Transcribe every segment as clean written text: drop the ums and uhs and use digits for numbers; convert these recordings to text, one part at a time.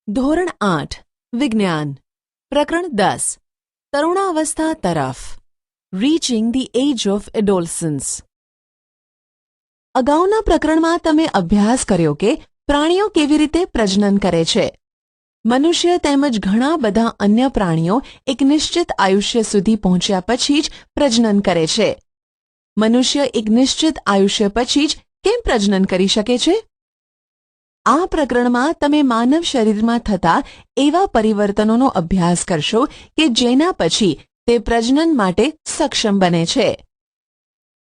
ધોરણ 8 વિજ્ઞાન પ્રકરણ 10 તરુણાવસ્થા તરફ રીચિંગ ધી એજ ઓફ એડોલસન્સ. અગાઉના પ્રકરણમાં તમે અભ્યાસ કર્યો કે પ્રાણીઓ કેવી રીતે પ્રજનન કરે છે. મનુષ્ય તેમજ ઘણા બધા અન્ય પ્રાણીઓ એક નિશ્ચિત આયુષ્ય સુધી પહોંચ્યા પછી જ પ્રજનન કરે છે. મનુષ્ય એક નિશ્ચિત આયુષ્ય પછી જ કેમ પ્રજનન કરી શકે છે? આ પ્રકરણમાં તમે માનવ શરીરમાં થતા એવા પરિવર્તનોનો અભ્યાસ કરશો કે જેના પછી તે પ્રજનન માટે સક્ષમ બને છે.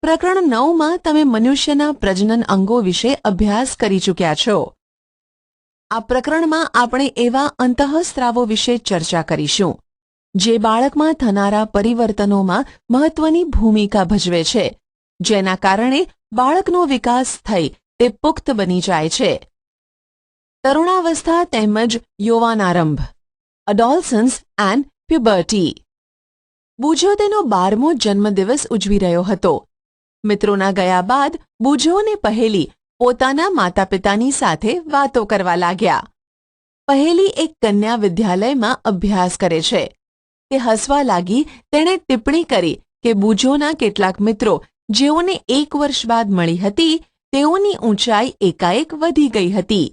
પ્રકરણ 9માં તમે મનુષ્યના પ્રજનન અંગો વિશે અભ્યાસ કરી ચૂક્યા છો. આ પ્રકરણમાં આપણે એવા અંતઃસ્ત્રાવો વિશે ચર્ચા કરીશું જે બાળકમાં થનારા પરિવર્તનોમાં મહત્વની ભૂમિકા ભજવે છે, જેના કારણે બાળકનો વિકાસ થઈ તે પુખ્ત બની જાય છે. તરુણાવસ્થા તેમજ યૌવનારંભ, અડોલસન્સ એન્ડ પ્યુબર્ટી. બુજો તેનો 12મો જન્મદિવસ ઉજવી રહ્યો હતો. મિત્રોના ગયા બાદ બુજોને પહેલી પોતાના માતા પિતાની સાથે વાતો કરવા લાગ્યા. પહેલી એક કન્યા વિદ્યાલયમાં અભ્યાસ કરે છે. તે હસવા લાગી. તેણે ટિપ્પણી કરી કે બુજોના કેટલાક મિત્રો જેઓને 1 વર્ષ બાદ મળી હતી તેઓની ઊંચાઈ એકાએક વધી ગઈ હતી.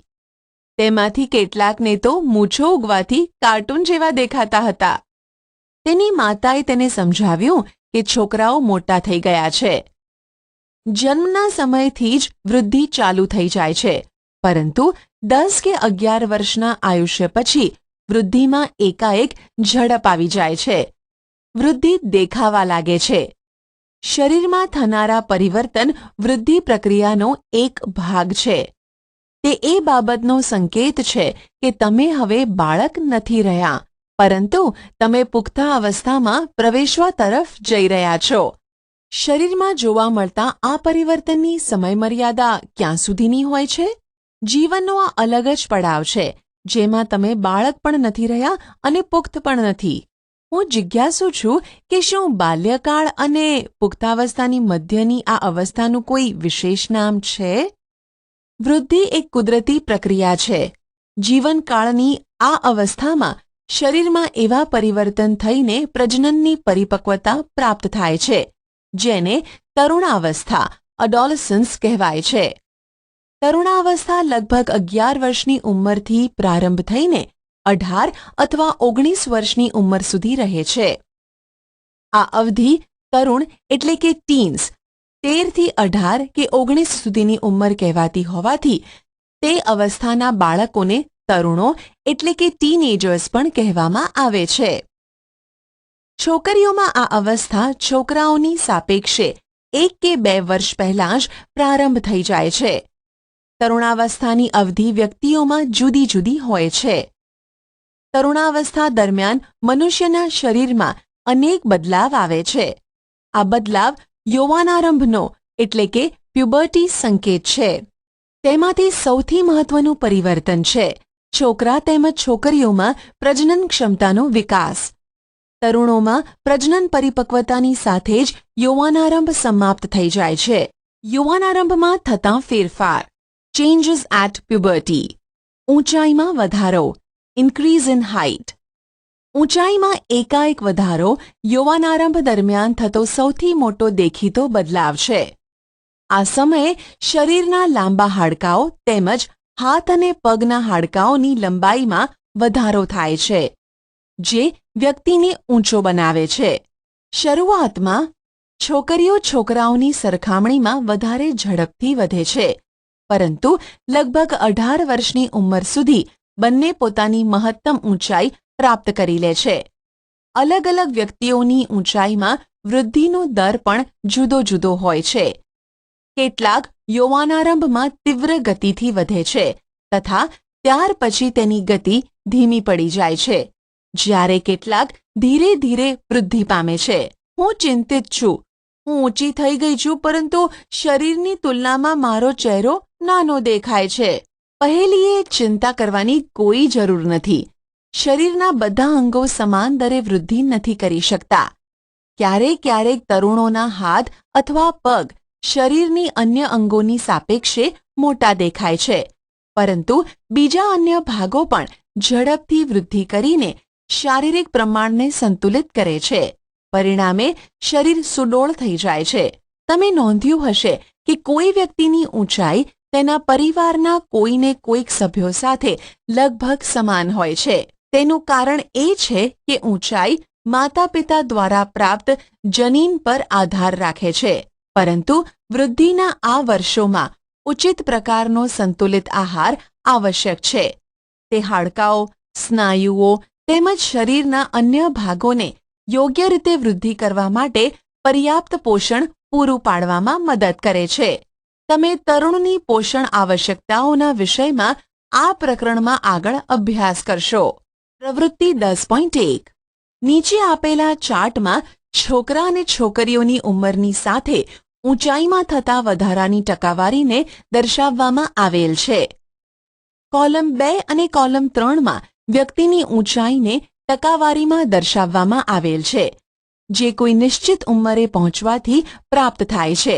તેમાંથી કેટલાકને તો મૂછો ઉગવાથી કાર્ટૂન જેવા દેખાતા હતા. તેની માતાએ તેને સમજાવ્યું કે છોકરાઓ મોટા થઈ ગયા છે. જન્મના સમયથી જ વૃદ્ધિ ચાલુ થઈ જાય છે, પરંતુ 10 કે 11 વર્ષના આયુષ્ય પછી વૃદ્ધિમાં એકાએક ઝડપ આવી જાય છે. વૃદ્ધિ દેખાવા લાગે છે. શરીરમાં થનારા પરિવર્તન વૃદ્ધિ પ્રક્રિયાનો એક ભાગ છે. તે એ બાબતનો સંકેત છે કે તમે હવે બાળક નથી રહ્યા, પરંતુ તમે પુખ્તાવસ્થામાં પ્રવેશવા તરફ જઈ રહ્યા છો. શરીરમાં જોવા મળતા આ પરિવર્તનની સમયમર્યાદા ક્યાં સુધીની હોય છે? જીવનનો આ અલગ જ પડાવ છે જેમાં તમે બાળક પણ નથી રહ્યા અને પુખ્ત પણ નથી. હું જિજ્ઞાસુ છું કે શું બાલ્યકાળ અને પુખ્તાવસ્થાની મધ્યની આ અવસ્થાનું કોઈ વિશેષ નામ છે? વૃદ્ધિ એક કુદરતી પ્રક્રિયા છે. જીવનકાળની આ અવસ્થામાં શરીરમાં એવા પરિવર્તન થઈને પ્રજનનની પરિપક્વતા પ્રાપ્ત થાય છે, જેને તરુણાવસ્થા અડોલસન્સ કહેવાય છે. તરુણાવસ્થા લગભગ 11 વર્ષની ઉંમરથી પ્રારંભ થઈને 18 અથવા 19 વર્ષની ઉંમર સુધી રહે છે. આ અવધિ તરુણ એટલે કે ટીન્સ 13 થી 18 કે 19 સુધીની ઉંમર કહેવાતી હોવાથી તે અવસ્થાના બાળકોને તરુણો એટલે કે ટીનએજર્સ પણ કહેવામાં આવે છે. છોકરીઓમાં આ અવસ્થા છોકરાઓની સાપેક્ષે 1 કે 2 વર્ષ પહેલાં જ પ્રારંભ થઈ જાય છે. તરુણાવસ્થાની અવધિ વ્યક્તિઓમાં જુદી જુદી હોય છે. તરુણાવસ્થા દરમિયાન મનુષ્યના શરીરમાં અનેક બદલાવ આવે છે. આ બદલાવ યૌવનારંભનો એટલે કે પ્યુબર્ટી સંકેત છે. તેમાંથી સૌથી મહત્વનું પરિવર્તન છે છોકરા તેમજ છોકરીઓમાં પ્રજનન ક્ષમતાનો વિકાસ. તરુણોમાં પ્રજનન પરિપક્વતાની સાથે જ યૌવનારંભ સમાપ્ત થઈ જાય છે. યૌવનારંભમાં થતા ફેરફાર, ચેન્જીસ એટ પ્યુબર્ટી. ઊંચાઈમાં વધારો, ઇન્ક્રીઝ ઇન હાઇટ. ઊંચાઈમાં એકાએક વધારો યૌવનારંભ દરમિયાન થતો સૌથી મોટો દેખીતો બદલાવ છે. આ સમયે શરીરના લાંબા હાડકાઓ તેમજ હાથ અને પગના હાડકાઓની લંબાઈમાં વધારો થાય છે, જે વ્યક્તિને ઊંચો બનાવે છે. શરૂઆતમાં છોકરીઓ છોકરાઓની સરખામણીમાં વધારે ઝડપથી વધે છે, પરંતુ લગભગ 18 વર્ષની ઉંમર સુધી બંને પોતાની મહત્તમ ઊંચાઈ પ્રાપ્ત કરી લે છે. અલગ અલગ વ્યક્તિઓની ઊંચાઈમાં વૃદ્ધિનો દર પણ જુદો જુદો હોય છે. કેટલાક યૌવનારંભમાં તીવ્ર ગતિથી વધે છે તથા ત્યાર પછી તેની ગતિ ધીમી પડી જાય છે, જ્યારે કેટલાક ધીરે ધીરે વૃદ્ધિ પામે છે. હું ચિંતિત છું. હું ઊંચી થઈ ગઈ છું, પરંતુ શરીરની તુલનામાં મારો ચહેરો નાનો દેખાય છે. પહેલીએ ચિંતા કરવાની કોઈ જરૂર નથી. શરીરના બધા અંગો સમાન દરે વૃદ્ધિ નથી કરી શકતા. ક્યારેક ક્યારેક તરુણોના હાથ અથવા પગ શરીરની અન્ય અંગોની સાપેક્ષે મોટા દેખાય છે, પરંતુ બીજા અન્ય ભાગો પણ ઝડપથી વૃદ્ધિ કરીને શારીરિક પ્રમાણને સંતુલિત કરે છે. પરિણામે શરીર સુડોળ થઈ જાય છે. તમે નોંધ્યું હશે કે કોઈ વ્યક્તિની ઊંચાઈ તેના પરિવારના કોઈને કોઈક સભ્યો સાથે લગભગ સમાન હોય છે. તેનું કારણ એ છે કે ઊંચાઈ માતા પિતા દ્વારા પ્રાપ્ત જનીન પર આધાર રાખે છે. પરંતુ વૃદ્ધિના આ વર્ષોમાં ઉચિત પ્રકારનો સંતુલિત આહાર આવશ્યક છે. તે હાડકાઓ, સ્નાયુઓ તેમજ શરીરના અન્ય ભાગોને યોગ્ય રીતે વૃદ્ધિ કરવા માટે પર્યાપ્ત પોષણ પૂરું પાડવામાં મદદ કરે છે. તમે તરુણની પોષણ આવશ્યકતાઓના વિષયમાં આ પ્રકરણમાં આગળ અભ્યાસ કરશો. પ્રવૃત્તિ 10.1 નીચે આપેલા ચાર્ટમાં છોકરા અને છોકરીઓની ઉંમરની સાથે ઊંચાઈમાં થતા વધારાની ટકાવારીને દર્શાવવામાં આવેલ છે. કોલમ 2 અને કોલમ 3માં વ્યક્તિની ઊંચાઈને ટકાવારીમાં દર્શાવવામાં આવેલ છે, જે કોઈ નિશ્ચિત ઉંમરે પહોંચવાથી પ્રાપ્ત થાય છે.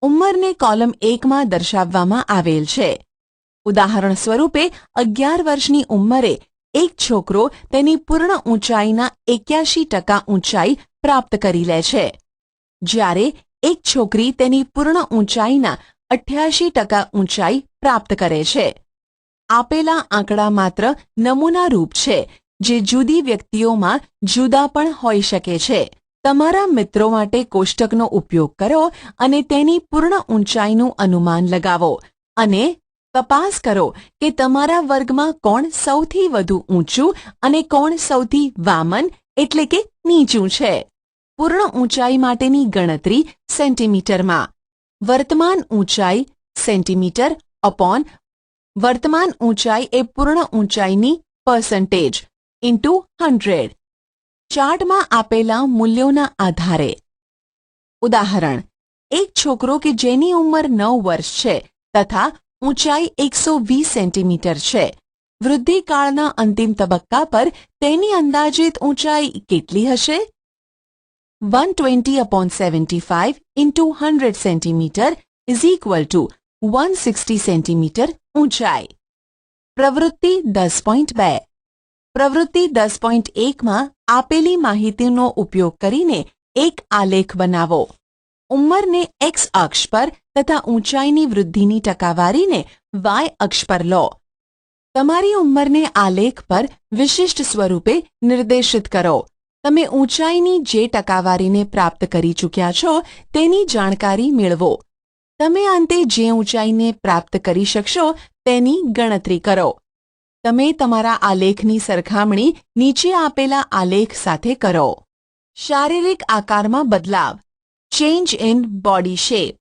ઉંમરને કોલમ 1માં દર્શાવવામાં આવેલ છે. ઉદાહરણ સ્વરૂપે 11 વર્ષની ઉંમરે એક છોકરો તેની પૂર્ણ ઊંચાઈના 81% ઊંચાઈ પ્રાપ્ત કરી લે છે, જ્યારે એક છોકરી તેની પૂર્ણ ઊંચાઈના 88% ઊંચાઈ પ્રાપ્ત કરે છે. આપેલા આંકડા માત્ર નમૂનારૂપ છે, જે જુદી વ્યક્તિઓમાં જુદા પણ હોઈ શકે છે. તમારા મિત્રો માટે કોષ્ટકનો ઉપયોગ કરો અને તેની પૂર્ણ ઊંચાઈનું અનુમાન લગાવો અને તપાસ કરો કે તમારા વર્ગમાં કોણ સૌથી વધુ ઊંચું અને કોણ સૌથી વામન એટલે કે નીચું છે. પૂર્ણ ઊંચાઈ માટેની ગણતરી સેન્ટીમીટરમાં. વર્તમાન ઊંચાઈ સેન્ટીમીટર અપોન વર્તમાન ઊંચાઈ એ પૂર્ણ ઊંચાઈની પર્સન્ટેજ ઇન્ટુ 100. ચાર્ટમાં આપેલા મૂલ્યોના આધારે. ઉદાહરણ: એક છોકરો કે જેની ઉંમર 9 વર્ષ છે તથા ઊંચાઈ 120 સેન્ટીમીટર છે, વૃદ્ધિકાળના અંતિમ તબક્કા પર તેની અંદાજિત ઊંચાઈ કેટલી હશે? 120/75 into 100 centimetre is equal to 160 centimetre ઊંચાઈ. પ્રવૃત્તિ 10.2 પ્રવૃત્તિ 10.1માં આપેલી માહિતીનો ઉપયોગ કરીને એક આલેખ બનાવો. ઉંમરને એક્સ અક્ષ પર તથા ઊંચાઈની વૃદ્ધિની ટકાવારીને વાય અક્ષ પર લો. તમારી ઉંમરને આલેખ પર વિશિષ્ટ સ્વરૂપે નિર્દેશિત કરો. તમે ઊંચાઈની જે ટકાવારીને પ્રાપ્ત કરી ચૂક્યા છો તેની જાણકારી મેળવો. તમે અંતે જે ઊંચાઈને પ્રાપ્ત કરી શકશો તેની ગણતરી કરો. તમે તમારા આલેખની સરખામણી નીચે આપેલા આલેખ સાથે કરો. શારીરિક આકારમાં બદલાવ. Change in body shape.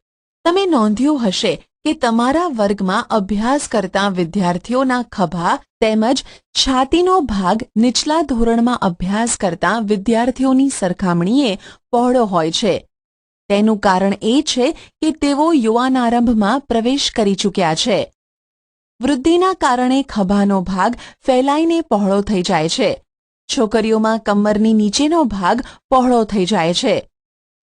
તમે નોંધ્યું હશે કે તમારા વર્ગમાં અભ્યાસ કરતા વિદ્યાર્થીઓના ખભા તેમજ છાતીનો ભાગ નીચલા ધોરણમાં અભ્યાસ કરતા વિદ્યાર્થીઓની સરખામણીએ પહોળો હોય છે. તેનું કારણ એ છે કે તેઓ યુવાનારંભમાં પ્રવેશ કરી ચૂક્યા છે. વૃદ્ધિના કારણે ખભાનો ભાગ ફેલાઈને પહોળો થઈ જાય છે. છોકરીઓમાં કમરની નીચેનો ભાગ પહોળો થઈ જાય છે.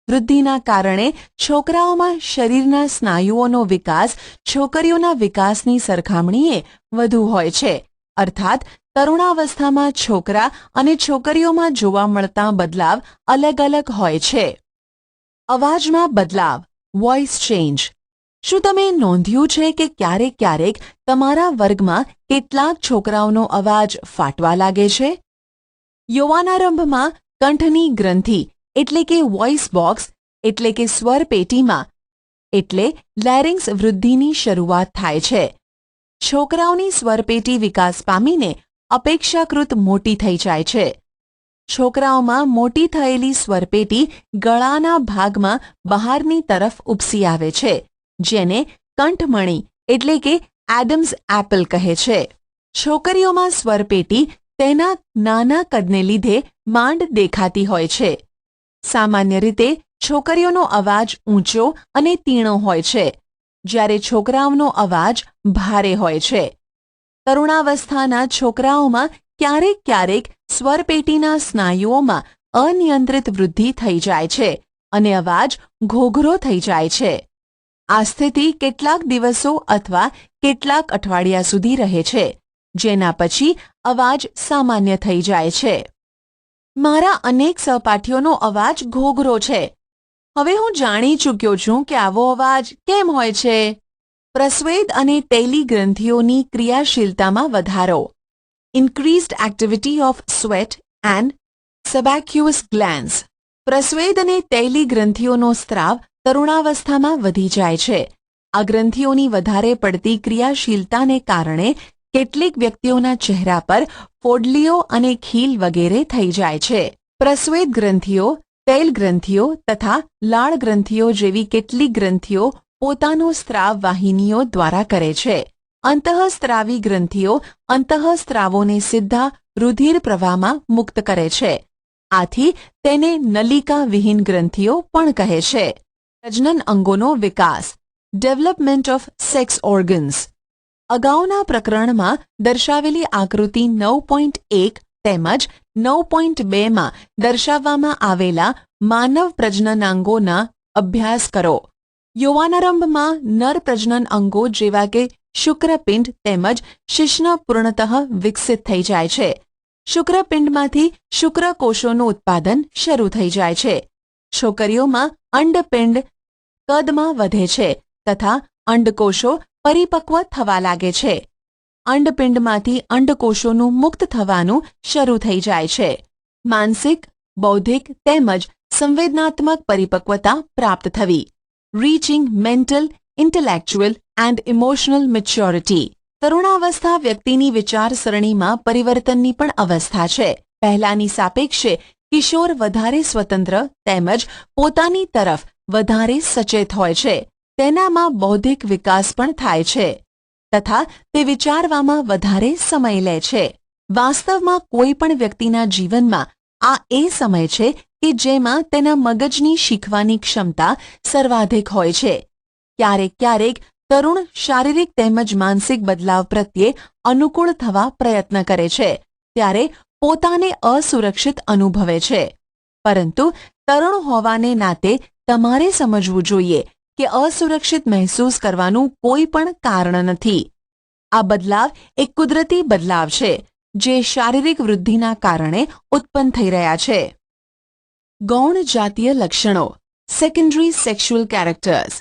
વૃદ્ધિના કારણે છોકરાઓમાં શરીરના સ્નાયુઓનો વિકાસ છોકરીઓના વિકાસની સરખામણીએ વધુ હોય છે. અર્થાત તરુણાવસ્થામાં છોકરા અને છોકરીઓમાં જોવા મળતા બદલાવ અલગ અલગ હોય છે. અવાજમાં બદલાવ. Voice change. શું તમે નોંધ્યું છે કે ક્યારેક ક્યારેક તમારા વર્ગમાં કેટલાક છોકરાઓનો અવાજ ફાટવા લાગે છે? યૌવનારંભમાં કંઠની ગ્રંથિ એટલે કે વોઇસ બોક્સ એટલે કે સ્વર પેટીમાં એટલે લેરિંગ્સ વૃદ્ધિની શરૂઆત થાય છે. છોકરાઓની સ્વરપેટી વિકાસ પામીને અપેક્ષાકૃત મોટી થઈ જાય છે. છોકરાઓમાં મોટી થયેલી સ્વરપેટી ગળાના ભાગમાં બહારની તરફ ઉપસી આવે છે, જેને કંઠમણી એટલે કે એડમ્સ એપલ કહે છે. છોકરીઓમાં સ્વરપેટી તેના નાના કદને લીધે માંડ દેખાતી હોય છે. સામાન્ય રીતે છોકરીઓનો અવાજ ઊંચો અને તીણો હોય છે, જ્યારે છોકરાઓનો અવાજ ભારે હોય છે. તરુણાવસ્થાના છોકરાઓમાં ક્યારેક ક્યારેક સ્વરપેટીના સ્નાયુઓમાં અનિયંત્રિત વૃદ્ધિ થઈ જાય છે અને અવાજ ઘોઘરો થઈ જાય છે. આ સ્થિતિ કેટલાક દિવસો અથવા કેટલાક અઠવાડિયા સુધી રહે છે, જેના પછી અવાજ સામાન્ય થઈ જાય છે. મારા અનેક સહપાઠીઓનો અવાજ ઘોઘરો છે. હવે હું જાણી ચૂક્યો છું કે આવો અવાજ કેમ હોય છે. પ્રસ્વેદ અને તૈલી ગ્રંથિઓની ક્રિયાશીલતામાં વધારો. Increased activity of sweat and sebaceous glands. પ્રસ્વેદ અને તૈલી ગ્રંથિઓનો સ્ત્રાવ તરુણાવસ્થામાં વધી જાય છે. આ ગ્રંથિઓની વધારે પડતી ક્રિયાશીલતાને કારણે કેટલીક વ્યક્તિઓના ચહેરા પર ફોડલીઓ અને ખીલ વગેરે થઈ જાય છે. પ્રસ્વેદ ગ્રંથિઓ, તૈલ ગ્રંથિઓ તથા લાળ ગ્રંથિઓ જેવી કેટલીક ગ્રંથિઓ પોતાનો સ્ત્રાવ વાહિનીઓ દ્વારા કરે છે. અંતઃસ્ત્રાવી ગ્રંથિઓ અંતઃસ્ત્રાવોને સીધા રુધિર પ્રવાહમાં મુક્ત કરે છે. આથી તેને નલિકા વિહીન ગ્રંથિઓ પણ કહે છે. પ્રજનન અંગોનો વિકાસ. Development of sex organs. અગાઉના પ્રકરણમાં દર્શાવેલી આકૃતિ 9.1 તેમજ 9.2માં દર્શાવવામાં આવેલા માનવ પ્રજનનાંગોના અભ્યાસ કરો. યૌવનારંભમાં નર પ્રજનન અંગો જેવા કે શુક્રપિંડ તેમજ શિશ્ન પૂર્ણતઃ વિકસિત થઈ જાય છે. શુક્રપિંડમાંથી શુક્રકોષોનું ઉત્પાદન શરૂ થઈ જાય છે. છોકરીઓમાં અંડપિંડ કદમાં વધે છે તથા અંડકોષો પરિપક્વ થવા લાગે છે. અંડપિંડમાંથી અંડકોષોનું મુક્ત થવાનું શરૂ થઈ જાય છે. માનસિક, બૌદ્ધિક તેમજ સંવેદનાત્મક પરિપક્વતા પ્રાપ્ત થવી. Reaching mental, intellectual and emotional maturity. તરુણાવસ્થા વ્યક્તિની વિચારસરણીમાં પરિવર્તનની પણ અવસ્થા છે. પહેલાની સાપેક્ષે કિશોર વધારે સ્વતંત્ર તેમજ પોતાની તરફ વધારે સચેત હોય છે. તેનામાં બૌદ્ધિક વિકાસ પણ થાય છે તથા તે વિચારવામાં વધારે સમય લે છે. વાસ્તવમાં કોઈ પણ વ્યક્તિના જીવનમાં આ એ સમય છે કે જેમાં તેના મગજની શીખવાની ક્ષમતા સર્વાધિક હોય છે. ક્યારેક ક્યારેક તરુણ શારીરિક તેમજ માનસિક બદલાવ પ્રત્યે અનુકૂળ થવા પ્રયત્ન કરે છે ત્યારે પોતાને અસુરક્ષિત અનુભવે છે. પરંતુ તરુણ હોવાને નાતે તમારે સમજવું જોઈએ કે અસુરક્ષિત મહેસૂસ કરવાનું કોઈ પણ કારણ નથી. આ બદલાવ એક કુદરતી બદલાવ છે જે શારીરિક વૃદ્ધિના કારણે ઉત્પન્ન થઈ રહ્યા છે. ગૌણ જાતીય લક્ષણો. Secondary sexual characters.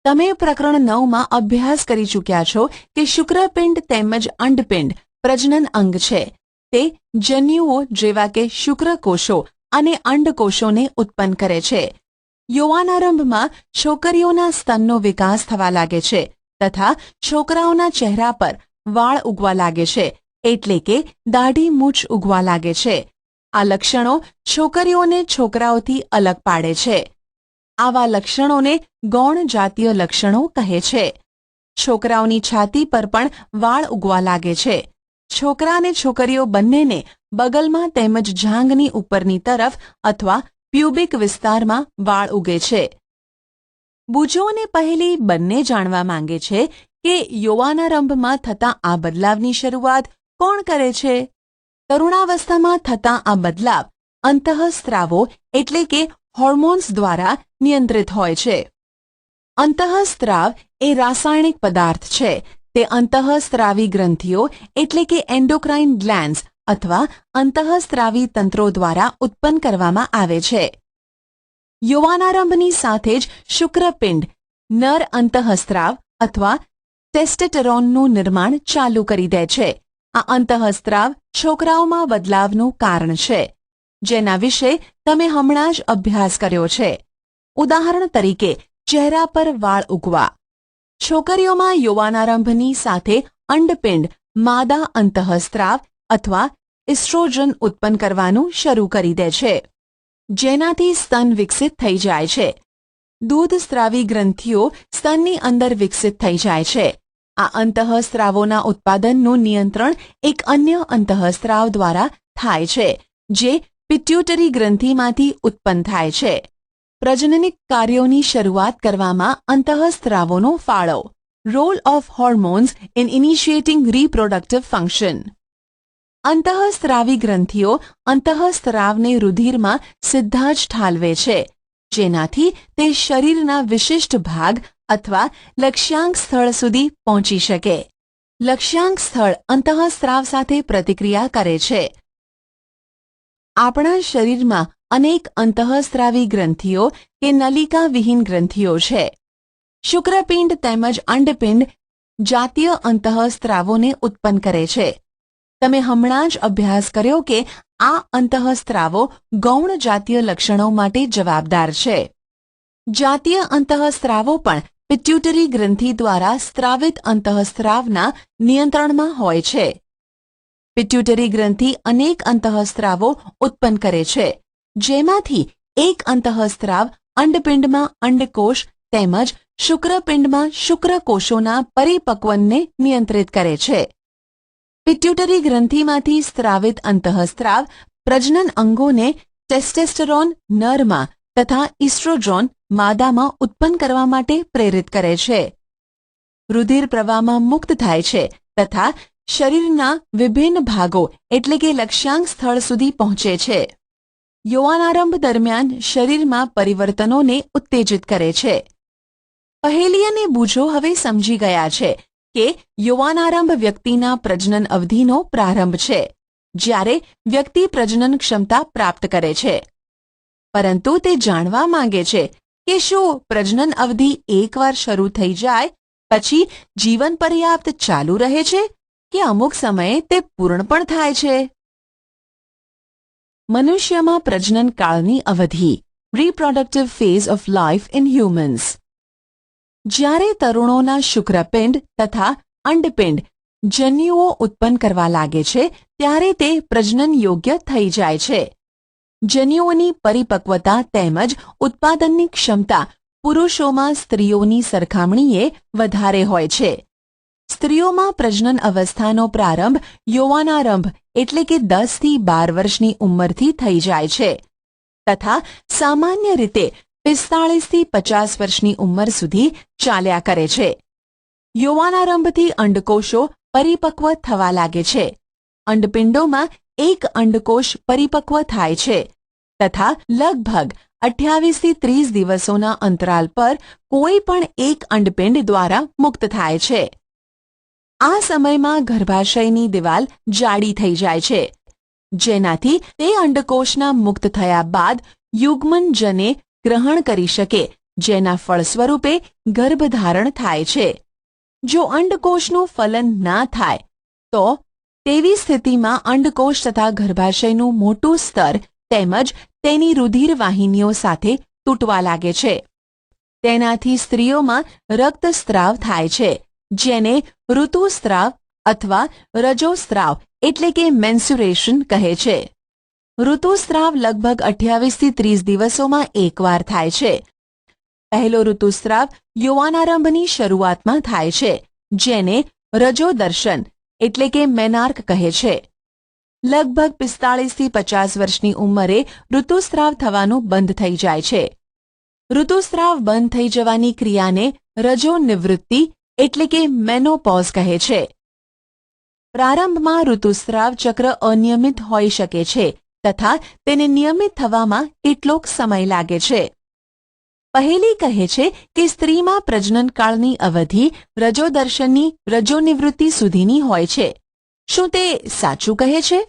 તમે પ્રકરણ 9માં અભ્યાસ કરી ચૂક્યા છો કે શુક્રપિંડ તેમજ અંડપિંડ પ્રજનન અંગ છે. તે જન્યુઓ જેવા કે શુક્રકોષો અને અંડકોષોને ઉત્પન્ન કરે છે. યૌવનારંભમાં છોકરીઓના સ્તનનો વિકાસ થવા લાગે છે તથા છોકરાઓના ચહેરા પર વાળ ઉગવા લાગે છે, એટલે કે દાઢી મૂછ ઉગવા લાગે છે. આ લક્ષણો છોકરીઓને છોકરાઓથી અલગ પાડે છે. આવા લક્ષણોને ગૌણ જાતીય લક્ષણો કહે છે. છોકરાઓની છાતી પર પણ વાળ ઉગવા લાગે છે. છોકરા અને છોકરીઓ બંનેને બગલમાં તેમજ જાંઘની ઉપરની તરફ અથવા પ્યુબિક વિસ્તારમાં વાળ ઉગે છે. બુજોને પહેલી બંને જાણવા માંગે છે કે યૌવનારંભમાં થતા આ બદલાવની શરૂઆત કોણ કરે છે. તરુણાવસ્થામાં થતા આ બદલાવ અંતઃસ્ત્રાવો એટલે કે હોર્મોન્સ દ્વારા નિયંત્રિત હોય છે. અંતઃસ્ત્રાવ એ રાસાયણિક પદાર્થ છે. તે અંતઃસ્ત્રાવી ગ્રંથિઓ એટલે કે એન્ડોક્રાઇન ગ્લેન્ડ્સ અથવા અંતઃસ્ત્રાવી તંત્રો દ્વારા ઉત્પન્ન કરવામાં આવે છે. યૌવનારંભની સાથે જ શુક્રપિંડ નર અંતઃસ્ત્રાવ અથવા ટેસ્ટોસ્ટેરોનનું નિર્માણ ચાલુ કરી દે છે. આ અંતઃસ્ત્રાવ છોકરાઓમાં બદલાવનું કારણ છે, જેના વિશે તમે હમણાં જ અભ્યાસ કર્યો છે. ઉદાહરણ તરીકે ચહેરા પર વાળ ઉગવા. છોકરીઓમાં યૌવનારંભની સાથે અંડપિંડ માદા અંતઃસ્ત્રાવ અથવા ઇસ્ટ્રોજન ઉત્પન્ન કરવાનું શરૂ કરી દે છે, જેનાથી સ્તન વિકસિત થઈ જાય છે. દૂધસ્ત્રાવી ગ્રંથિઓ સ્તનની અંદર વિકસિત થઈ જાય છે. આ અંતઃસ્ત્રાવોના ઉત્પાદનનું નિયંત્રણ એક અન્ય અંતઃસ્ત્રાવ દ્વારા થાય છે, જે પિટ્યુટરી ગ્રંથિમાંથી ઉત્પન્ન થાય છે. પ્રજનનિક કાર્યોની શરૂઆત કરવામાં અંતઃસ્ત્રાવોનો ફાળો. Role of hormones in initiating reproductive function. અંતઃસ્ત્રાવી ગ્રંથિઓ અંતઃસ્ત્રાવને રુધિરમાં સીધા જ ઠાલવે છે, જેનાથી તે શરીરના વિશિષ્ટ ભાગ અથવા લક્ષ્યાંક સ્થળ સુધી પહોંચી શકે. લક્ષ્યાંક સ્થળ અંતઃસ્ત્રાવ સાથે પ્રતિક્રિયા કરે છે. આપણા શરીરમાં અનેક અંતઃસ્ત્રાવી ગ્રંથિઓ કે નલિકાવિહીન ગ્રંથિઓ છે. શુક્રપિંડ તેમજ અંડપિંડ જાતીય અંતઃસ્ત્રાવોને ઉત્પન્ન કરે છે. તમે હમણાં જ અભ્યાસ કર્યો કે આ અંતઃસ્ત્રાવો ગૌણ જાતીય લક્ષણો માટે જવાબદાર છે. જાતીય અંતઃસ્ત્રાવો પણ પિટ્યુટરી ગ્રંથિ દ્વારા સ્ત્રાવિત અંતઃસ્ત્રાવના નિયંત્રણમાં હોય છે. પિટ્યુટરી ગ્રંથિ અનેક અંતઃસ્ત્રાવો ઉત્પન્ન કરે છે, જેમાંથી એક અંતઃસ્ત્રાવ અંડપિંડમાં અંડકોષ તેમજ શુક્રપિંડમાં શુક્રકોષોના પરિપક્વનને નિયંત્રિત કરે છે. પિટ્યુટરી ગ્રંથિમાંથી સ્ત્રાવિત અંતઃસ્ત્રાવ પ્રજનન અંગોને ટેસ્ટેસ્ટરોન નરમાં તથા ઇસ્ટ્રોજોન માદામાં ઉત્પન્ન કરવા માટે પ્રેરિત કરે છે. રુધિર પ્રવાહમાં મુક્ત થાય છે તથા શરીરના વિભિન્ન ભાગો એટલે કે લક્ષ્યાંક સ્થળ સુધી પહોંચે છે. યૌવનારંભ દરમિયાન શરીરમાં પરિવર્તનોને ઉત્તેજિત કરે છે. પહેલી અને બૂજો હવે સમજી ગયા છે કે યૌવનારંભ વ્યક્તિના પ્રજનન અવધિનો પ્રારંભ છે, જ્યારે વ્યક્તિ પ્રજનન ક્ષમતા પ્રાપ્ત કરે છે. પરંતુ તે જાણવા માંગે છે કે શું પ્રજનન અવધિ એકવાર શરૂ થઈ જાય પછી જીવન પર્યાપ્ત ચાલુ રહે છે કે અમુક સમયે તે પૂર્ણ પણ થાય છે. મનુષ્યમાં પ્રજનન કાળની અવધિ, reproductive phase of life in humans. જ્યારે તરુણોના શુક્રપિંડ તથા અંડપિંડ જન્યુઓ ઉત્પન્ન કરવા લાગે છે ત્યારે તે પ્રજનન યોગ્ય થઈ જાય છે. જન્યુઓની પરિપક્વતા તેમજ ઉત્પાદનની ક્ષમતા પુરુષોમાં સ્ત્રીઓની સરખામણીએ વધારે હોય છે. સ્ત્રીઓમાં પ્રજનન અવસ્થાનો પ્રારંભ યૌવનારંભ એટલે કે 10 થી 12 વર્ષની ઉંમરથી થઈ જાય છે તથા સામાન્ય રીતે 45 થી 50 વર્ષની ઉંમર સુધી ચાલ્યા કરે છે. યૌવનારંભથી અંડકોષો પરિપક્વ થવા લાગે છે. અંડપિંડોમાં એક અંડકોષ પરિપક્વ થાય છે તથા લગભગ 28 થી 30 દિવસોના અંતરાલ પર કોઈ પણ એક અંડપિંડ દ્વારા મુક્ત થાય છે. આ સમયમાં ગર્ભાશયની દિવાલ જાડી થઈ જાય છે, જેનાથી તે અંડકોષના મુક્ત થયા બાદ યુગ્મનજને ગ્રહણ કરી શકે, જેના ફળ સ્વરૂપે ગર્ભધારણ થાય છે. જો અંડકોષનું ફલન ના થાય તો તેવી સ્થિતિમાં અંડકોષ તથા ગર્ભાશયનું મોટું સ્તર તેમજ તેની રુધિર વાહિનીઓ સાથે તૂટવા લાગે છે. તેનાથી સ્ત્રીઓમાં રક્તસ્રાવ થાય છે, જેને ઋતુસ્રાવ અથવા રજોસ્રાવ એટલે કે મેન્સ્યુરેશન કહે છે. ઋતુસ્રાવ લગભગ 28 થી 30 દિવસોમાં એકવાર થાય છે. પહેલો ઋતુસ્રાવ યૌવનારંભની શરૂઆતમાં થાય છે, જેને રજોદર્શન એટલે કે મેનાર્ક કહે છે. લગભગ 45 થી 50 વર્ષની ઉંમરે ઋતુસ્રાવ થવાનું બંધ થઈ જાય છે. ઋતુસ્રાવ બંધ થઈ જવાની ક્રિયાને રજોનિવૃત્તિ એટલે કે મેનોપોઝ કહે છે. પ્રારંભમાં ઋતુસ્રાવ ચક્ર અનિયમિત હોઈ શકે છે તથા તેને નિયમિત થવામાં કેટલોક સમય લાગે છે. પહેલી કહે છે કે સ્ત્રીમાં પ્રજનનકાળની અવધિ રજોદર્શનની રજોનિવૃત્તિ સુધીની હોય છે. શું તે સાચું કહે છે?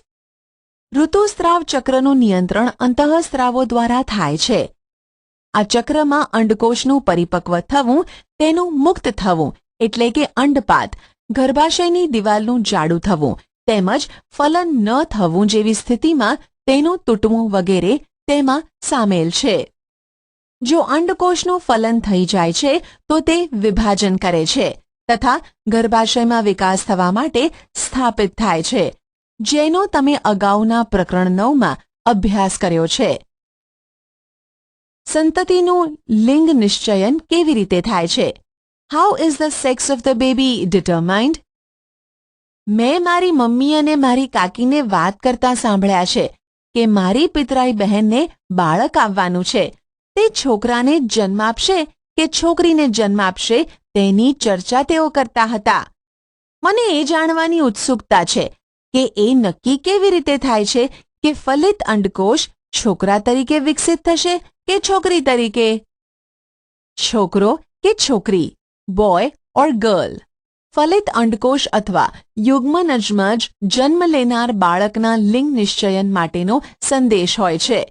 ઋતુસ્રાવ ચક્રનું નિયંત્રણ અંતઃસ્ત્રાવો દ્વારા થાય છે. આ ચક્રમાં અંડકોષનું પરિપક્વ થવું, તેનું મુક્ત થવું એટલે કે અંડપાત, ગર્ભાશયની દિવાલનું જાડું થવું તેમજ ફલન ન થવું જેવી સ્થિતિમાં તેનું તૂટવું વગેરે તેમાં સામેલ છે. જો અંડકોષનું ફલન થઈ જાય છે તો તે વિભાજન કરે છે તથા ગર્ભાશયમાં વિકાસ થવા માટે સ્થાપિત થાય છે, જેનો તમે અગાઉના પ્રકરણ 9માં અભ્યાસ કર્યો છે. સંતતિનું લિંગ નિશ્ચયન કેવી રીતે થાય છે? How is the sex of the baby determined? મેં મારી મમ્મી અને મારી કાકીને વાત કરતા સાંભળ્યા છે કે મારી પિતરાઈ બહેનને બાળક આવવાનું છે. તે છોકરાને જન્મ આપશે કે છોકરીને જન્મ આપશે તેની ચર્ચા તેઓ કરતા હતા. મને એ જાણવાની ઉત્સુકતા છે કે એ નક્કી કેવી રીતે થાય છે કે ફલિત અંડકોષ છોકરા તરીકે વિકસિત થશે કે છોકરી તરીકે? છોકરો કે છોકરી, બોય ઓર ગર્લ. ફલિત અંડકોશ અથવા યુગ્મનજમાં જ જન્મ લેનાર બાળકના લિંગ નિશ્ચયન માટેનો સંદેશ હોય છે.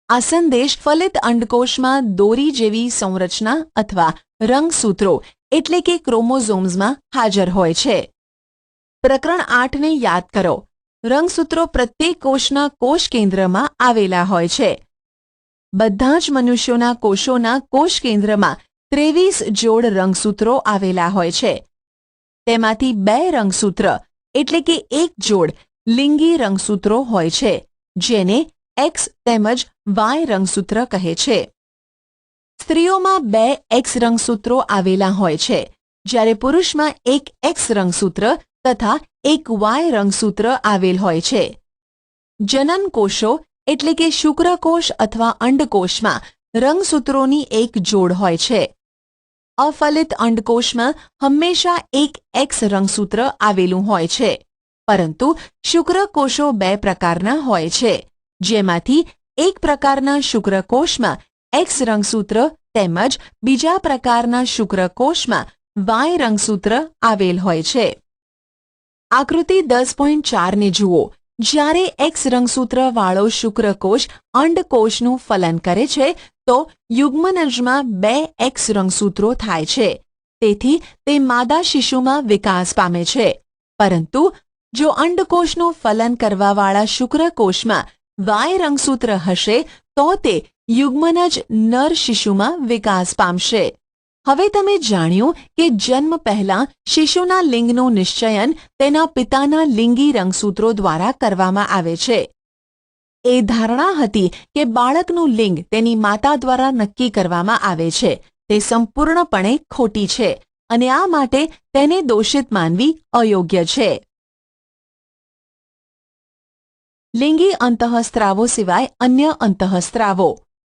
આ સંદેશ ફલિત અંડકોશમાં દોરી જેવી સંરચના અથવા રંગસૂત્રો એટલે કે ક્રોમોઝોમ્સમાં હાજર હોય છે. પ્રકરણ 8 ને યાદ કરો. રંગસૂત્રો પ્રત્યેક કોષના કોષ કેન્દ્રમાં આવેલા હોય છે. બધા જ મનુષ્યોના કોષોના કોષ કેન્દ્રમાં 23 જોડ રંગસૂત્રો આવેલા હોય છે. તેમાંથી 2 રંગસૂત્ર એટલે કે એક જોડ લિંગી રંગસૂત્રો હોય છે, જેને એક્સ તેમજ વાય રંગસૂત્ર કહે છે. સ્ત્રીઓમાં 2 એક્સ રંગસૂત્રો આવેલા હોય છે, જ્યારે પુરુષમાં એક એક્સ રંગસૂત્ર તથા એક વાય રંગસૂત્ર આવેલ હોય છે. જનન કોષો એટલે કે શુક્રકોષ અથવા અંડકોષમાં રંગસૂત્રોની એક જોડ હોય છે. અફલિત અંડકોષમાં હંમેશા એક એક્સ રંગસૂત્ર આવેલું હોય છે, પરંતુ શુક્રકોષો 2 પ્રકારના હોય છે, જેમાંથી એક પ્રકારના શુક્રકોષમાં એક્સ રંગસૂત્ર તેમજ બીજા પ્રકારના શુક્રકોષમાં વાય રંગસૂત્ર આવેલ હોય છે. આકૃતિ 10.4 ને જુઓ. જ્યારે એક્સ રંગસૂત્રવાળો શુક્રકોષ અંડકોષનું ફલન કરે છે તો યુગ્મનજમાં 2 એક્સ રંગસૂત્રો થાય છે. તેથી તે માદા શિશુમાં વિકાસ પામે છે. પરંતુ જો અંડકોષનું ફલન કરવાવાળા શુક્રકોષમાં વાય રંગસૂત્ર હશે તો તે યુગ્મનજ નર શિશુમાં વિકાસ પામશે. હવે તમે જાણ્યું કે જન્મ પહેલા શિશુના લિંગનું નિશ્ચયન તેના પિતાના લિંગી રંગસૂત્રો દ્વારા કરવામાં આવે છે. એ ધારણા હતી કે બાળકનું લિંગ તેની માતા દ્વારા નક્કી કરવામાં આવે છે તે સંપૂર્ણપણે ખોટી છે અને આ માટે તેને દોષિત માનવી અયોગ્ય છે. લિંગી અંતઃસ્ત્રાવો સિવાય અન્ય અંતઃસ્ત્રાવો.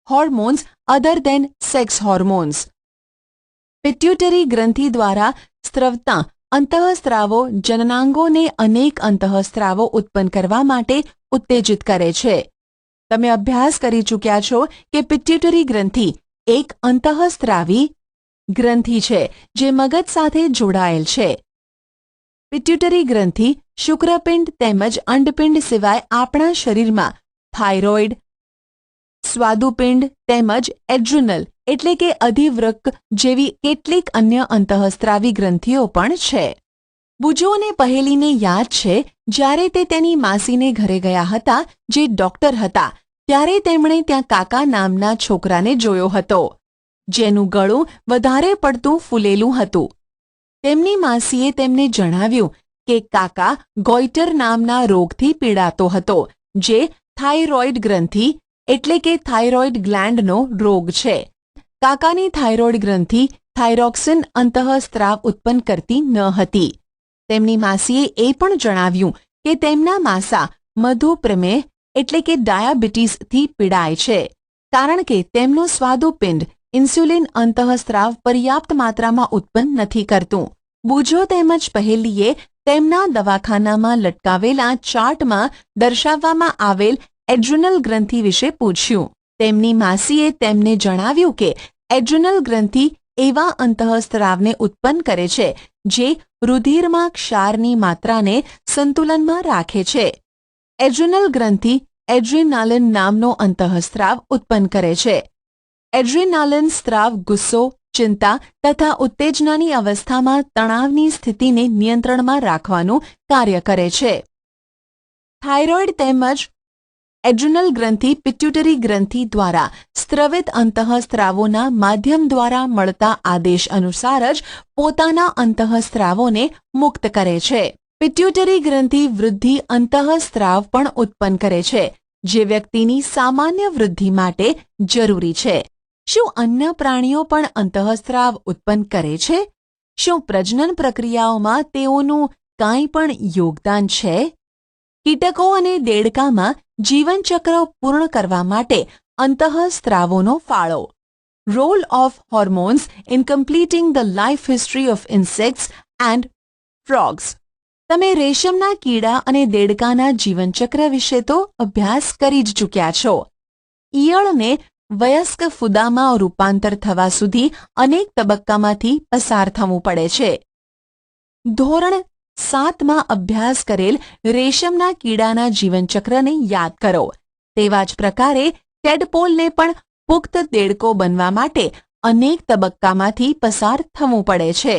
Hormones other than sex hormones. Pituitary ગ્રંથિ દ્વારા સ્ત્રવતા અંતઃસ્ત્રાવો જનનાંગોને અનેક અંતઃસ્ત્રાવો ઉત્પન્ન કરવા માટે ઉત્તેજિત કરે છે. તમે અભ્યાસ કરી ચૂક્યા છો કે પિટ્યુટરી ગ્રંથિ એક અંતઃસ્ત્રાવી ગ્રંથિ છે જે મગજ સાથે જોડાયેલ છે. પિટ્યુટરી ગ્રંથિ શુક્રપિંડ તેમજ અંડપિંડ સિવાય આપણા શરીરમાં થાઇરોઇડ, સ્વાદુપિંડ તેમજ એડ્રિનલ એટલે કે અધિવૃક્ક જેવી કેટલીક અન્ય અંતઃસ્ત્રાવી ગ્રંથિઓ પણ છે. બુજોને પહેલીને યાદ છે જ્યારે તે તેની માસીને ઘરે ગયા હતા જે ડોક્ટર હતા ત્યારે તેમણે ત્યાં કાકા નામના છોકરાને જોયો હતો, જેનું ગળું વધારે પડતું ફૂલેલું હતું. તેમની માસીએ તેમને જણાવ્યું કે કાકા ગોઈટર નામના રોગથી પીડાતો હતો, જે થાઇરોઇડ ગ્રંથિ એટલે કે થાઇરોઇડ ગ્લેન્ડનો રોગ છે. કાકાની થાઇરોઇડ ગ્રંથિ થાઇરોક્સિન અંતઃસ્ત્રાવ ઉત્પન્ન કરતી ન હતી. તેમની માસીએ એ પણ જણાવ્યું કે તેમના માસા મધુપ્રમેહ એટલે કે ડાયાબિટીસથી પીડાય છે, કારણ કે તેમનો સ્વાદુપિંડ ઇન્સ્યુલિન અંતઃસ્ત્રાવ પર્યાપ્ત માત્રામાં ઉત્પન્ન નથી કરતું. બુજો તેમજ પહેલીએ તેમના દવાખાનામાં લટકાવેલા ચાર્ટમાં દર્શાવવામાં આવેલ એડ્રિનલ ગ્રંથિ વિશે પૂછ્યું. તેમની માસીએ તેમને જણાવ્યું કે એડ્રિનલ ગ્રંથિ એવા અંતઃસ્ત્રાવને ઉત્પન્ન કરે છે જે રુધિરમાં ક્ષારની માત્રાને સંતુલનમાં રાખે છે. એડ્રિનલ ગ્રંથિ એડ્રીનાલિન નામનો અંતઃસ્ત્રાવ ઉત્પન્ન કરે છે. એડ્રીનાલિન સ્ત્રાવ ગુસ્સો, ચિંતા તથા ઉત્તેજનાની અવસ્થામાં તણાવની સ્થિતિને નિયંત્રણમાં રાખવાનું કાર્ય કરે છે. થાઇરોઇડ તેમજ એડ્રિનલ ગ્રંથિ પિટ્યુટરી ગ્રંથિ દ્વારા સ્ત્રવિત અંતઃસ્ત્રાવોના માધ્યમ દ્વારા મળતા આદેશ અનુસાર જ પોતાના અંતઃસ્ત્રાવોને મુક્ત કરે છે. પિટ્યુટરી ગ્રંથિ વૃદ્ધિ અંતઃસ્ત્રાવ પણ ઉત્પન્ન કરે છે, જે વ્યક્તિની સામાન્ય વૃદ્ધિ માટે જરૂરી છે. શું અન્ય પ્રાણીઓ પણ અંતઃસ્ત્રાવ ઉત્પન્ન કરે છે? શું પ્રજનન પ્રક્રિયાઓમાં તેઓનું કાંઈ પણ યોગદાન છે? કીટકો અને દેડકામાં જીવનચક્ર પૂર્ણ કરવા માટે અંતઃસ્ત્રાવોનો ફાળો. Role of hormones in completing the life history of insects and frogs. તમે રેશમના કીડા અને દેડકાના જીવનચક્ર વિશે તો અભ્યાસ કરી જ ચૂક્યા છો. ઈયળને વયસ્ક ફૂદામાં રૂપાંતર થવા સુધી અનેક તબક્કામાંથી પસાર થવું પડે છે. ધોરણ 7માં અભ્યાસ કરેલ રેશમના કીડાના જીવનચક્રને યાદ કરો. તેવા જ પ્રકારે ટેડપોલને પણ પુખ્ત દેડકો બનવા માટે અનેક તબક્કામાંથી પસાર થવું પડે છે.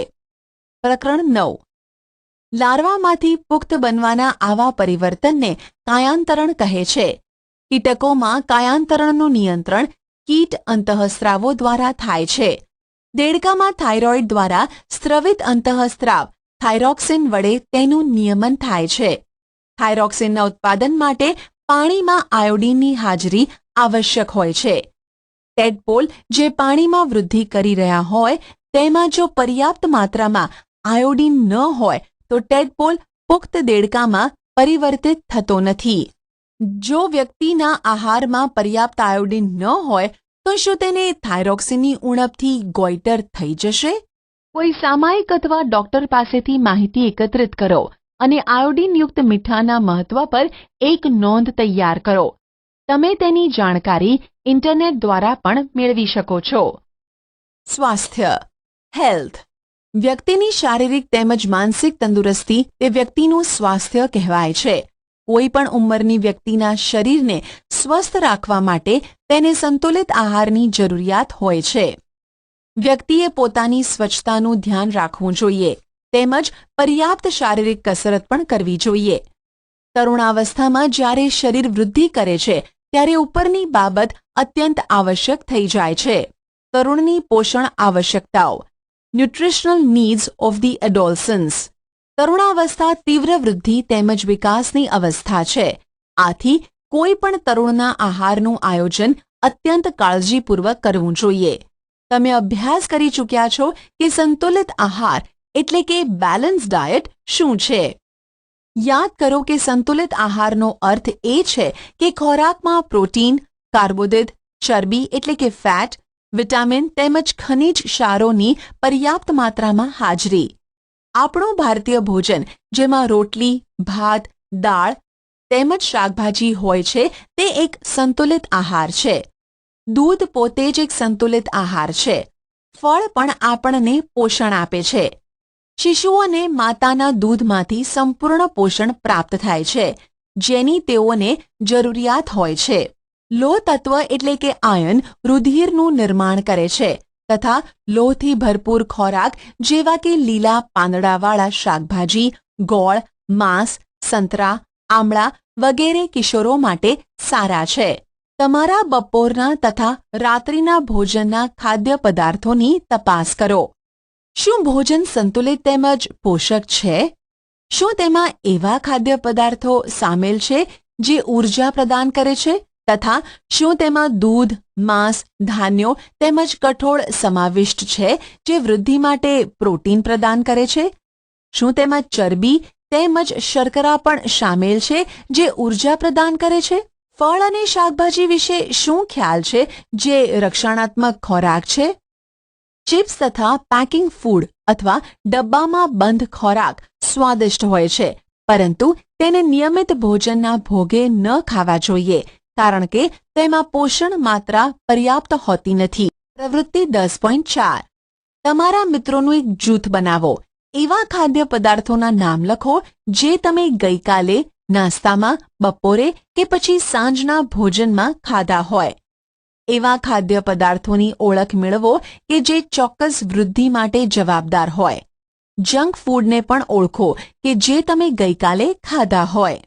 પ્રકરણ 9. લાર્વામાંથી પુખ્ત બનવાના આવા પરિવર્તનને કાયાંતરણ કહે છે. કીટકોમાં કાયાંતરણનું નિયંત્રણ કીટ અંતઃસ્ત્રાવો દ્વારા થાય છે. દેડકામાં થાઇરોઇડ દ્વારા સ્ત્રવિત અંતઃસ્ત્રાવ થાઇરોક્સિન વડે તેનું નિયમન થાય છે. થાઇરોક્સિનના ઉત્પાદન માટે પાણીમાં આયોડિનની હાજરી આવશ્યક હોય છે. ટેડપોલ જે પાણીમાં વૃદ્ધિ કરી રહ્યા હોય તેમાં જો પર્યાપ્ત માત્રામાં આયોડિન ન હોય તો ટેડપોલ પુખ્ત દેડકામાં પરિવર્તિત થતો નથી. જો વ્યક્તિના આહારમાં પર્યાપ્ત આયોડિન ન હોય તો શું તેને થાઇરોક્સિનની ઉણપથી ગોઈટર થઈ જશે? કોઈ સામાયિક અથવા ડોક્ટર પાસેથી માહિતી એકત્રિત કરો અને આયોડિનયુક્ત મીઠાના મહત્વ પર એક નોંધ તૈયાર કરો. તમે તેની જાણકારી ઇન્ટરનેટ દ્વારા પણ મેળવી શકો છો. સ્વાસ્થ્ય હેલ્થ. વ્યક્તિની શારીરિક તેમજ માનસિક તંદુરસ્તી તે વ્યક્તિનું સ્વાસ્થ્ય કહેવાય છે. કોઈ પણ ઉંમરની વ્યક્તિના શરીરને સ્વસ્થ રાખવા માટે તેને સંતુલિત આહારની જરૂરિયાત હોય છે. વ્યક્તિએ પોતાની સ્વચ્છતાનું ધ્યાન રાખવું જોઈએ તેમજ પર્યાપ્ત શારીરિક કસરત પણ કરવી જોઈએ. તરુણાવસ્થામાં જ્યારે શરીર વૃદ્ધિ કરે છે ત્યારે ઉપરની બાબત અત્યંત આવશ્યક થઈ જાય છે. તરુણની પોષણ આવશ્યકતાઓ ન્યુટ્રિશનલ નીડ્સ ઓફ ધી એડોલસન્સ. તરુણાવસ્થા તીવ્ર વૃદ્ધિ તેમજ વિકાસની અવસ્થા છે. આથી કોઈ પણ તરુણના આહારનું આયોજન અત્યંત કાળજીપૂર્વક કરવું જોઈએ. તમે અભ્યાસ કરી ચૂક્યા છો કે સંતુલિત આહાર એટલે કે બેલેન્સ ડાયટ શું છે. યાદ કરો કે સંતુલિત આહારનો અર્થ એ છે કે ખોરાકમાં પ્રોટીન, કાર્બોદિત, ચરબી એટલે કે ફેટ, વિટામિન તેમજ ખનિજ ક્ષારોની પર્યાપ્ત માત્રામાં હાજરી. આપણું ભારતીય ભોજન જેમાં રોટલી, ભાત, દાળ તેમજ શાકભાજી હોય છે તે એક સંતુલિત આહાર છે. દૂધ પોતે જ એક સંતુલિત આહાર છે. ફળ પણ આપણને પોષણ આપે છે. શિશુઓને માતાના દૂધમાંથી સંપૂર્ણ પોષણ પ્રાપ્ત થાય છે જેની તેઓને જરૂરિયાત હોય છે. લોહ તત્વ એટલે કે આયન રુધિરનું નિર્માણ કરે છે તથા લોહથી ભરપૂર ખોરાક જેવા કે લીલા પાંદડાવાળા શાકભાજી, ગોળ, માંસ, સંતરા, આમળા વગેરે કિશોરો માટે સારા છે. તમારા બપોરના તથા રાત્રિના ભોજનના ખાદ્ય પદાર્થોની તપાસ કરો. શું ભોજન સંતુલિત તેમજ પોષક છે? શું તેમાં એવા ખાદ્ય પદાર્થો સામેલ છે જે ઊર્જા પ્રદાન કરે છે તથા શું તેમાં દૂધ, માંસ, ધાન્યો તેમજ કઠોળ સમાવિષ્ટ છે જે વૃદ્ધિ માટે પ્રોટીન પ્રદાન કરે છે? શું તેમાં ચરબી તેમજ શર્કરા પણ સામેલ છે જે ઊર્જા પ્રદાન કરે છે? ફળ અને શાકભાજી વિશે શું ખ્યાલ છે જે રક્ષણાત્મક ખોરાક છે? ચિપ્સ તથા પેકિંગ ફૂડ અથવા ડબ્બામાં બંધ ખોરાક સ્વાદિષ્ટ હોય છે પરંતુ તેને નિયમિત ભોજનના ભોગે ન ખાવા જોઈએ કારણ કે તેમાં પોષણ માત્રા પર્યાપ્ત હોતી નથી. પ્રવૃત્તિ 10.4. તમારા મિત્રોનું એક જૂથ બનાવો. એવા ખાદ્ય પદાર્થોના નામ લખો જે તમે ગઈકાલે નાસ્તામાં, બપોરે કે પછી સાંજના ભોજનમાં ખાધા હોય. એવા ખાદ્ય પદાર્થોની ઓળખ મેળવો કે જે ચોક્કસ વૃદ્ધિ માટે જવાબદાર હોય. જંક ફૂડને પણ ઓળખો કે જે તમે ગઈકાલે ખાધા હોય.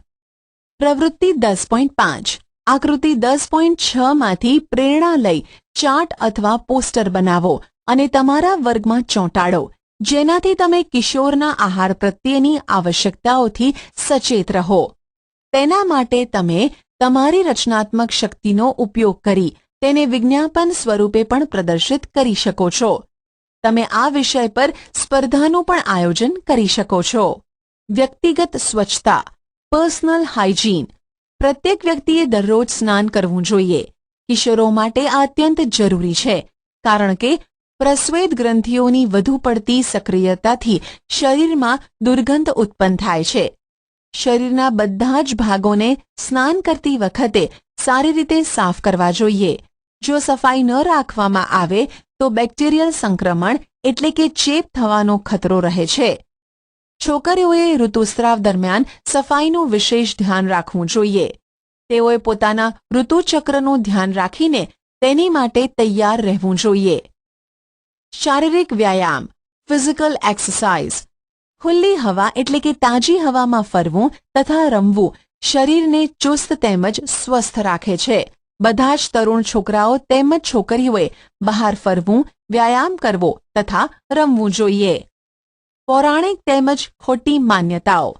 પ્રવૃત્તિ 10.5. આકૃતિ 10.6 માંથી પ્રેરણા લઈ ચાર્ટ અથવા પોસ્ટર બનાવો અને તમારા વર્ગમાં ચોંટાડો જેનાથી તમે કિશોરના આહાર પ્રત્યેની આવશ્યકતાઓથી સચેત રહો. તેના માટે તમે તમારી રચનાત્મક શક્તિનો ઉપયોગ કરી તેને વિજ્ઞાપન સ્વરૂપે પણ પ્રદર્શિત કરી શકો છો. તમે આ વિષય પર સ્પર્ધાનું પણ આયોજન કરી શકો છો. વ્યક્તિગત સ્વચ્છતા પર્સનલ હાઇજીન. પ્રત્યેક વ્યક્તિએ દરરોજ સ્નાન કરવું જોઈએ. કિશોરો માટે આ અત્યંત જરૂરી છે કારણ કે પ્રસ્વેદ ગ્રંથિઓની વધુ પડતી સક્રિયતાથી શરીરમાં દુર્ગંધ ઉત્પન્ન થાય છે. શરીરના બધા જ ભાગોને સ્નાન કરતી વખતે સારી રીતે સાફ કરવા જોઈએ. જો સફાઈ ન રાખવામાં આવે તો બેક્ટેરિયલ સંક્રમણ એટલે કે ચેપ થવાનો ખતરો રહે છે. છોકરીઓએ ઋતુસ્રાવ દરમિયાન સફાઈનું વિશેષ ધ્યાન રાખવું જોઈએ. તેઓએ પોતાના ઋતુચક્રનું ધ્યાન રાખીને તેની માટે તૈયાર રહેવું જોઈએ. શારીરિક વ્યાયામ, ફિઝિકલ એક્સરસાઇઝ. ખુલ્લી હવા એટલે કે તાજી હવામાં ફરવું તથા રમવું શરીરને ચુસ્ત તેમજ સ્વસ્થ રાખે છે. બધા જ તરુણ છોકરાઓ તેમજ છોકરીઓએ બહાર ફરવું, વ્યાયામ કરવો તથા રમવું જોઈએ. પૌરાણિક તેમજ ખોટી માન્યતાઓ.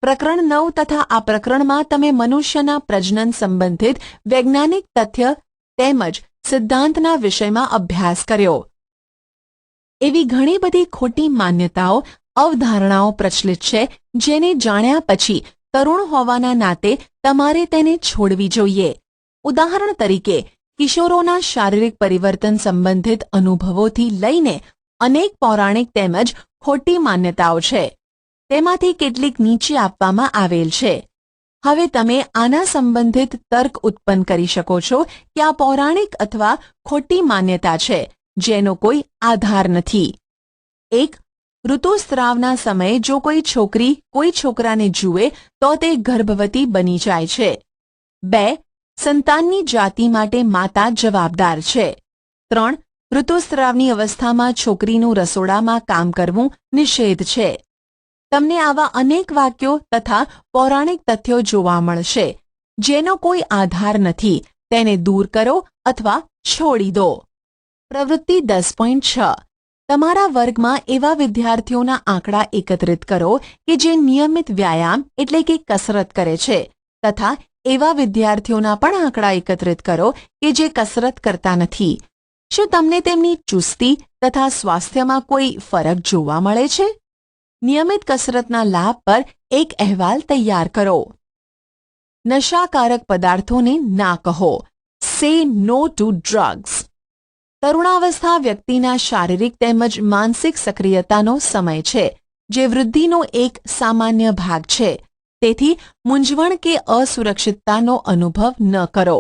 પ્રકરણ 9 તથા આ પ્રકરણમાં તમે મનુષ્યના પ્રજનન સંબંધિત વૈજ્ઞાનિક તથ્ય તેમજ સિદ્ધાંતના વિષયમાં અભ્યાસ કર્યો. એવી ઘણી બધી ખોટી માન્યતાઓ, અવધારણાઓ પ્રચલિત છે જેને જાણ્યા પછી તરુણ હોવાના નાતે તમારે તેને છોડવી જોઈએ. ઉદાહરણ તરીકે કિશોરોના શારીરિક પરિવર્તન સંબંધિત અનુભવોથી લઈને અનેક પૌરાણિક તેમજ ખોટી માન્યતાઓ છે. તેમાંથી કેટલીક નીચે આપવામાં આવેલ છે. હવે તમે આના સંબંધિત તર્ક ઉત્પન્ન કરી શકો છો કે આ પૌરાણિક અથવા ખોટી માન્યતા છે જેનો કોઈ આધાર નથી. 1. ઋતુસ્રાવના સમયે જો કોઈ છોકરી કોઈ છોકરાને જુએ તો તે ગર્ભવતી બની જાય છે. 2. સંતાનની જાતિ માટે માતા જવાબદાર છે. 3. ઋતુસ્રાવની અવસ્થામાં છોકરીનું રસોડામાં કામ કરવું નિષેધ છે. તમને આવા અનેક વાક્યો તથા પૌરાણિક તથ્યો જોવા મળશે જેનો કોઈ આધાર નથી. તેને દૂર કરો અથવા છોડી દો. પ્રવૃત્તિ 10.6. તમારા વર્ગમાં એવા વિદ્યાર્થીઓના આંકડા એકત્રિત કરો કે જે નિયમિત વ્યાયામ એટલે કે કસરત કરે છે તથા એવા વિદ્યાર્થીઓના પણ આંકડા એકત્રિત કરો કે જે કસરત કરતા નથી. શું તમને તેમની ચુસ્તી તથા સ્વાસ્થ્યમાં કોઈ ફરક જોવા મળે છે? નિયમિત કસરતના લાભ પર એક અહેવાલ તૈયાર કરો. નશાકારક પદાર્થોને ના કહો. સે નો ટુ ડ્રગ્સ. તરુણાવસ્થા વ્યક્તિના શારીરિક તેમજ માનસિક સક્રિયતાનો સમય છે જે વૃદ્ધિનો એક સામાન્ય ભાગ છે. તેથી મૂંઝવણ કે અસુરક્ષિતતાનો અનુભવ ન કરો.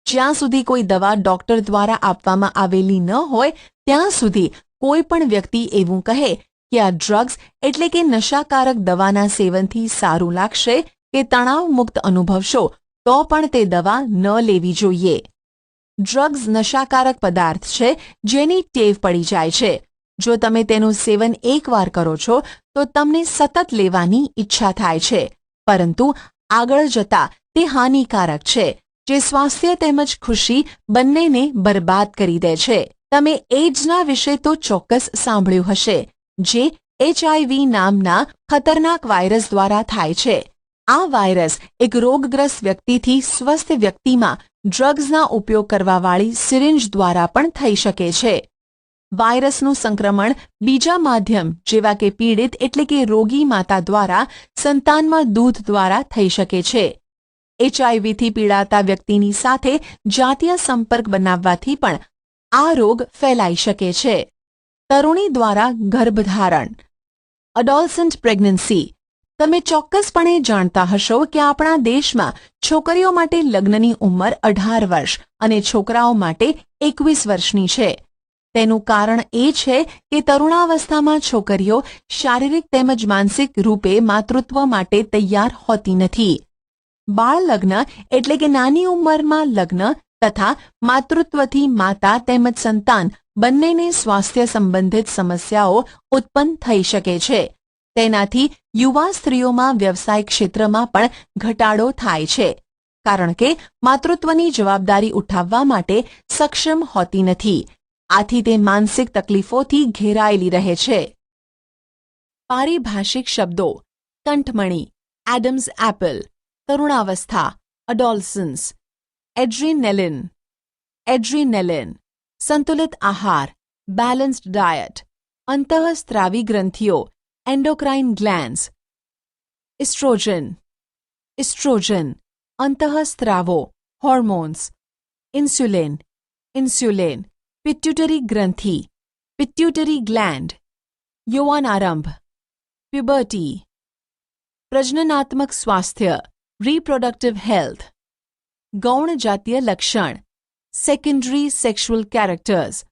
જ્યાં સુધી કોઈ દવા ડોક્ટર દ્વારા આપવામાં આવેલી ન હોય ત્યાં સુધી કોઈ પણ વ્યક્તિ એવું કહે કે આ ડ્રગ્સ એટલે કે નશાકારક દવાના સેવનથી સારું લાગશે કે તણાવ મુક્ત અનુભવશો તો પણ તે દવા ન લેવી જોઈએ. ડ્રગ્સ નશાકારક પદાર્થ છે જેની ટેવ પડી જાય છે. જો તમે તેનું સેવન એકવાર કરો છો તો તમને સતત લેવાની ઈચ્છા થાય છે, પરંતુ આગળ જતા તે હાનિકારક છે જે સ્વાસ્થ્ય તેમજ ખુશી બંનેને બરબાદ કરી દે છે. તમે એઇડ્સના વિશે તો ચોક્કસ સાંભળ્યું હશે જે HIV નામના ખતરનાક વાયરસ દ્વારા થાય છે. આ વાયરસ એક રોગગ્રસ્ત વ્યક્તિથી સ્વસ્થ વ્યક્તિમાં ડ્રગ્સના ઉપયોગ કરવાવાળી સિરિંજ દ્વારા પણ થઈ શકે છે. વાયરસનું સંક્રમણ બીજા માધ્યમ જેવા કે પીડિત એટલે કે રોગી માતા દ્વારા સંતાનમાં દૂધ દ્વારા થઈ શકે છે. HIVથી પીડાતા વ્યક્તિની સાથે જાતીય સંપર્ક બનાવવાથી પણ આ રોગ ફેલાઈ શકે છે. તરુણી દ્વારા ગર્ભધારણ. એડોલસન્ટ પ્રેગ્નન્સી. તમે ચોક્કસપણે જાણતા હશો કે આપણા દેશમાં છોકરીઓ માટે લગ્નની ઉંમર 18 વર્ષ અને છોકરાઓ માટે 21 વર્ષની છે. તેનું કારણ એ છે કે તરુણાવસ્થામાં છોકરીઓ શારીરિક તેમજ માનસિક રૂપે માતૃત્વ માટે તૈયાર હોતી નથી. બાળ લગ્ન એટલે કે નાની ઉંમરમાં લગ્ન તથા માતૃત્વથી માતા તેમજ સંતાન બંનેને સ્વાસ્થ્ય સંબંધિત સમસ્યાઓ ઉત્પન્ન થઈ શકે છે. તેનાથી યુવા સ્ત્રીઓમાં વ્યવસાય ક્ષેત્રમાં પણ ઘટાડો થાય છે કારણ કે માતૃત્વની જવાબદારી ઉઠાવવા માટે સક્ષમ હોતી નથી. આથી તે માનસિક તકલીફોથી ઘેરાયેલી રહે છે. પારિભાષિક શબ્દો. કંઠમણી, એડમ્સ એપલ, તરુણાવસ્થા, એડોલસન્સ, એડ્રીનેલિન, સંતુલિત આહાર, બેલેન્સ્ડ ડાયટ, અંતઃસ્ત્રાવી ગ્રંથિઓ, એન્ડોક્રાઇન ગ્લેન્ડ્સ, ઇસ્ટ્રોજન, અંતઃસ્ત્રાવો, હોર્મોન્સ, ઇન્સ્યુલિન, પિટ્યુટરી ગ્રંથિ, પિટ્યુટરી ગ્લેન્ડ, યૌવનારંભ, પ્યુબર્ટી, પ્રજનનાત્મક સ્વાસ્થ્ય, રિપ્રોડક્ટિવ હેલ્થ, ગૌણ જાતીય લક્ષણ, સેકન્ડરી સેક્સ્યુઅલ કેરેક્ટર્સ,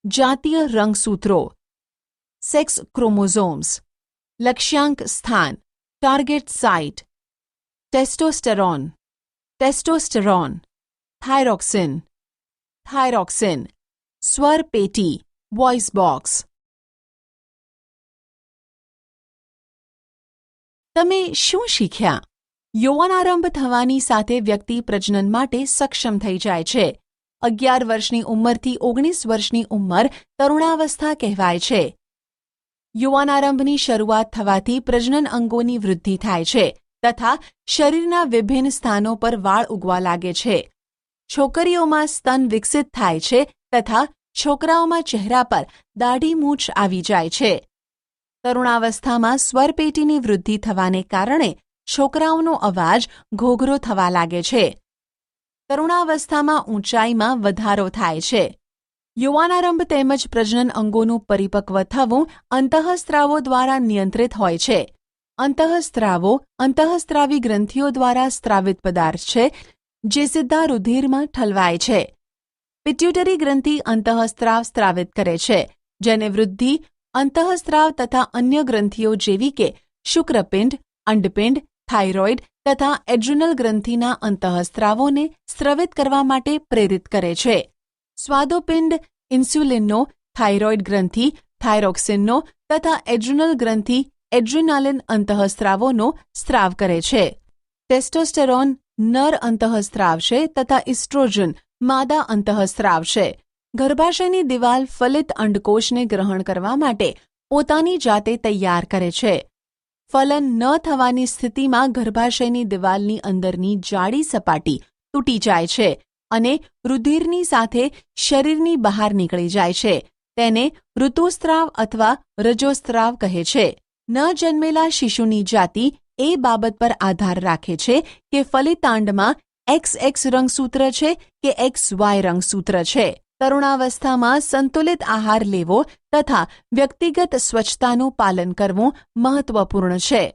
જાતીય રંગસૂત્રો, સેક્સ ક્રોમોઝોમ્સ, લક્ષ્યાંક સ્થાન, ટાર્ગેટ સાઇટ, ટેસ્ટોસ્ટેરોન, થાઇરોક્સિન, સ્વર પેટી, વોઇસ બોક્સ. તમે શું શીખ્યા? યૌવનારંભ થવાની સાથે વ્યક્તિ પ્રજનન માટે સક્ષમ થઈ જાય છે. 11 વર્ષની ઉંમરથી 19 વર્ષની ઉંમર તરુણાવસ્થા કહેવાય છે. યૌવનારંભની શરૂઆત થવાથી પ્રજનન અંગોની વૃદ્ધિ થાય છે તથા શરીરના વિભિન્ન સ્થાનો પર વાળ ઉગવા લાગે છે. છોકરીઓમાં સ્તન વિકસિત થાય છે તથા છોકરાઓમાં ચહેરા પર દાઢી મૂછ આવી જાય છે. તરુણાવસ્થામાં સ્વરપેટીની વૃદ્ધિ થવાને કારણે છોકરાઓનો અવાજ ઘોઘરો થવા લાગે છે. તરુણાવસ્થામાં ઊંચાઈમાં વધારો થાય છે. યૌવનારંભ તેમજ પ્રજનન અંગોનું પરિપક્વ થવું અંતઃસ્ત્રાવો દ્વારા નિયંત્રિત હોય છે. અંતઃસ્ત્રાવો અંતઃસ્ત્રાવી ગ્રંથિઓ દ્વારા સ્ત્રાવિત પદાર્થ છે જે સીધા રુધિરમાં ઠલવાય છે. પિટ્યુટરી ગ્રંથિ અંતઃસ્ત્રાવ સ્ત્રાવિત કરે છે જેને વૃદ્ધિ અંતઃસ્ત્રાવ તથા અન્ય ગ્રંથિઓ જેવી કે શુક્રપિંડ, અંડપિંડ, થાઇરોઇડ તથા એડ્રિનલ ગ્રંથિના અંતઃસ્ત્રાવોને સ્રવિત કરવા માટે પ્રેરિત કરે છે. સ્વાદોપિંડ ઇન્સ્યુલિનનો, થાઇરોઇડ ગ્રંથિ થાઇરોક્સિનનો તથા એડ્રિનલ ગ્રંથિ એડ્રિનાલિન અંતઃસ્ત્રાવોનો સ્ત્રાવ કરે છે. ટેસ્ટોસ્ટેરોન નર અંતઃસ્ત્રાવ છે તથા ઇસ્ટ્રોજન માદા અંતઃસ્ત્રાવ છે. ગર્ભાશયની દિવાલ ફલિત અંડકોષને ગ્રહણ કરવા માટે પોતાની જાતે તૈયાર કરે છે. ફલન ન થવાની સ્થિતિમાં ગર્ભાશયની દિવાલની અંદરની જાડી સપાટી તૂટી જાય છે અને રુધિરની સાથે શરીરની બહાર નીકળી જાય છે. તેને ઋતુસ્ત્રાવ અથવા રજોસ્ત્રાવ કહે છે. ન જન્મેલા શિશુની જાતિ એ બાબત પર આધાર રાખે છે કે ફલિતાંડમાં XX રંગસૂત્ર છે કે XY રંગસૂત્ર છે. તરુણાવસ્થામાં સંતુલિત આહાર લેવો તથા વ્યક્તિગત સ્વચ્છતાનું પાલન કરવું મહત્વપૂર્ણ છે.